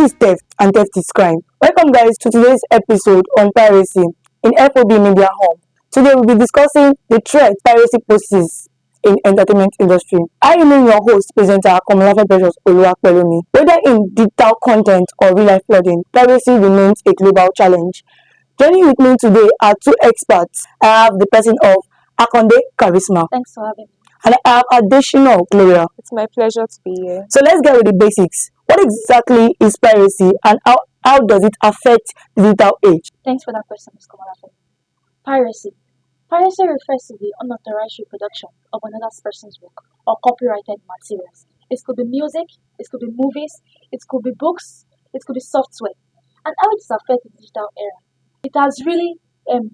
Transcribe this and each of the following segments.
is theft and theft is crime. Welcome guys to today's episode on piracy in FOB Media Home. Today we'll be discussing the threat piracy poses in entertainment industry. I remain your host, presenter Komolafe Precious Oluwapelumi. Whether in digital content or real life flooding, piracy remains a global challenge. Joining with me today are two experts. I have the person of Akonde Charisma. Thanks for having me. And I have additional Gloria. It's my pleasure to be here. So let's get with the basics. What exactly is piracy and how does it affect the digital age? Thanks for that question, Ms. Komalafe. Piracy. Piracy refers to the unauthorized reproduction of another person's work or copyrighted materials. It could be music, it could be movies, it could be books, it could be software. And how it affects the digital era? It has really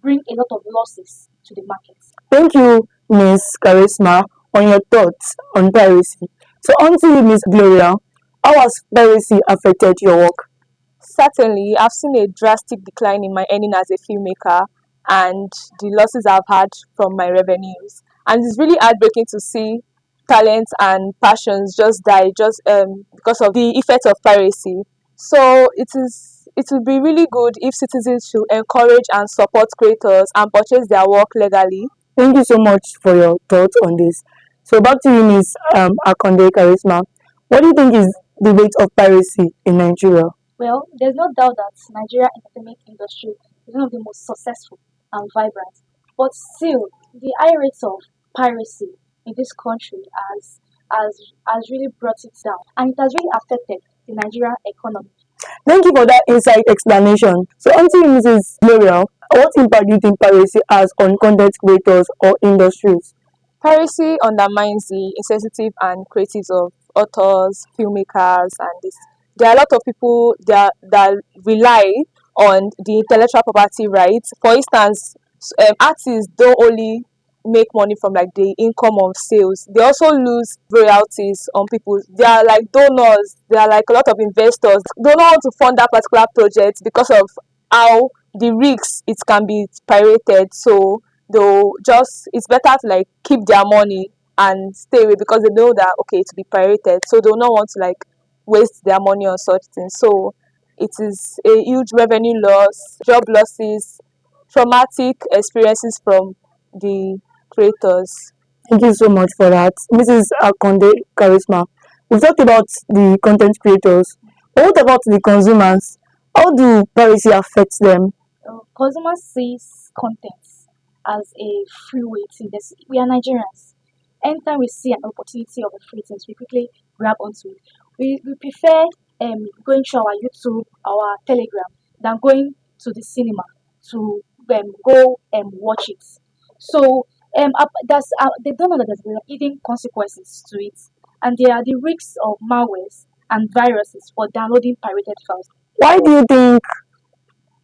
bring a lot of losses to the market. Thank you, Ms. Charisma, on your thoughts on piracy. So on to you, Ms. Gloria. How has piracy affected your work? Certainly, I've seen a drastic decline in my earning as a filmmaker and the losses I've had from my revenues. And it's really heartbreaking to see talents and passions just die because of the effects of piracy. So it would be really good if citizens should encourage and support creators and purchase their work legally. Thank you so much for your thoughts on this. So back to you, Ms. Akonde Charisma. What do you think is the rate of piracy in Nigeria? Well, there's no doubt that Nigeria entertainment industry is one of the most successful and vibrant. But still, the high rates of piracy in this country has really brought it down, and it has really affected the Nigerian economy. Thank you for that insight explanation. So on to you, Mrs. Gloria. What impact do you think piracy has on content creators or industries? Piracy undermines the insensitive and creatives of authors, filmmakers, and this. There are a lot of people that rely on the intellectual property rights. For instance, artists don't only make money from like the income of sales, they also lose royalties on people. They are like donors, they are like a lot of investors don't want to fund that particular project because of how the risks it can be pirated. So it's better to like keep their money and stay away because they know that okay, to be pirated, so they'll not want to like waste their money on such things. So it is a huge revenue loss, job losses, traumatic experiences from the creators. Thank you so much for that. Mrs. Akonde Charisma. We've talked about the content creators, but what about the consumers? How do piracy affect them? Consumers sees content as a free way to invest. We are Nigerians. Anytime we see an opportunity of a free thing, we quickly grab onto it. We prefer going through our YouTube, our Telegram, than going to the cinema to go and watch it. So they don't know that there's hidden consequences to it, and there are the risks of malwares and viruses for downloading pirated files. Why do you think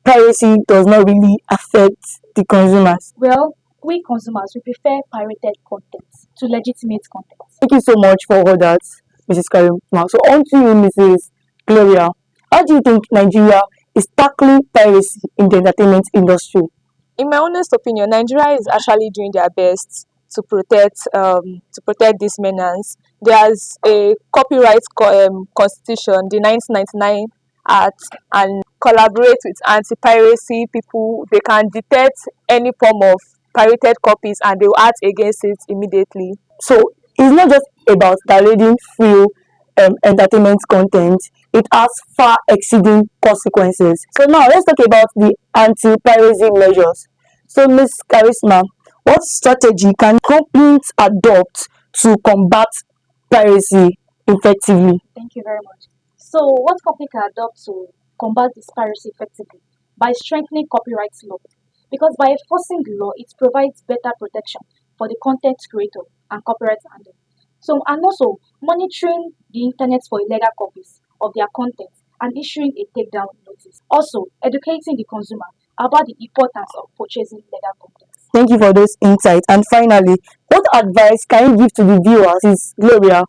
piracy does not really affect the consumers? Well, we consumers, we prefer pirated content to legitimate content. Thank you so much for all that, Mrs. Charisma. So on to you, Mrs. Gloria. How do you think Nigeria is tackling piracy in the entertainment industry? In my honest opinion, Nigeria is actually doing their best to protect this menace. There's a copyright constitution, the 1999 Act, and collaborate with anti-piracy people. They can detect any form of pirated copies and they will act against it immediately. So it's not just about downloading free entertainment content, it has far exceeding consequences. So now let's talk about the anti-piracy measures. So Ms. Charisma, what strategy can companies adopt to combat piracy effectively? Thank you very much. So what company can adopt to combat this piracy effectively? By strengthening copyright law. Because by enforcing the law, it provides better protection for the content creator and copyright handler. So, and also monitoring the internet for illegal copies of their content and issuing a takedown notice. Also, educating the consumer about the importance of purchasing legal content. Thank you for those insights. And finally, what advice can you give to the viewers, Ms. Gloria,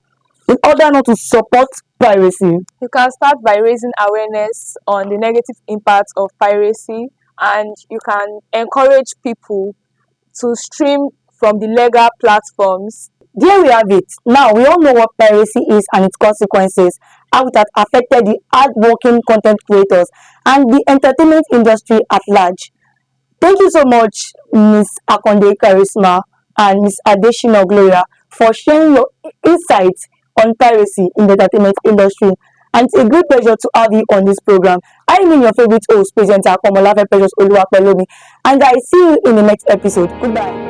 in order not to support piracy? You can start by raising awareness on the negative impacts of piracy, and you can encourage people to stream from the legal platforms. There we have it. Now we all know what piracy is and its consequences. how it has affected the hardworking content creators and the entertainment industry at large. Thank you so much, Miss Akonde Charisma and Miss Adeshina Gloria, for sharing your insights on piracy in the entertainment industry. And it's a great pleasure to have you on this program. I am your favorite host, presenter Komolafe Precious Oluwapelomi, and I see you in the next episode. Goodbye.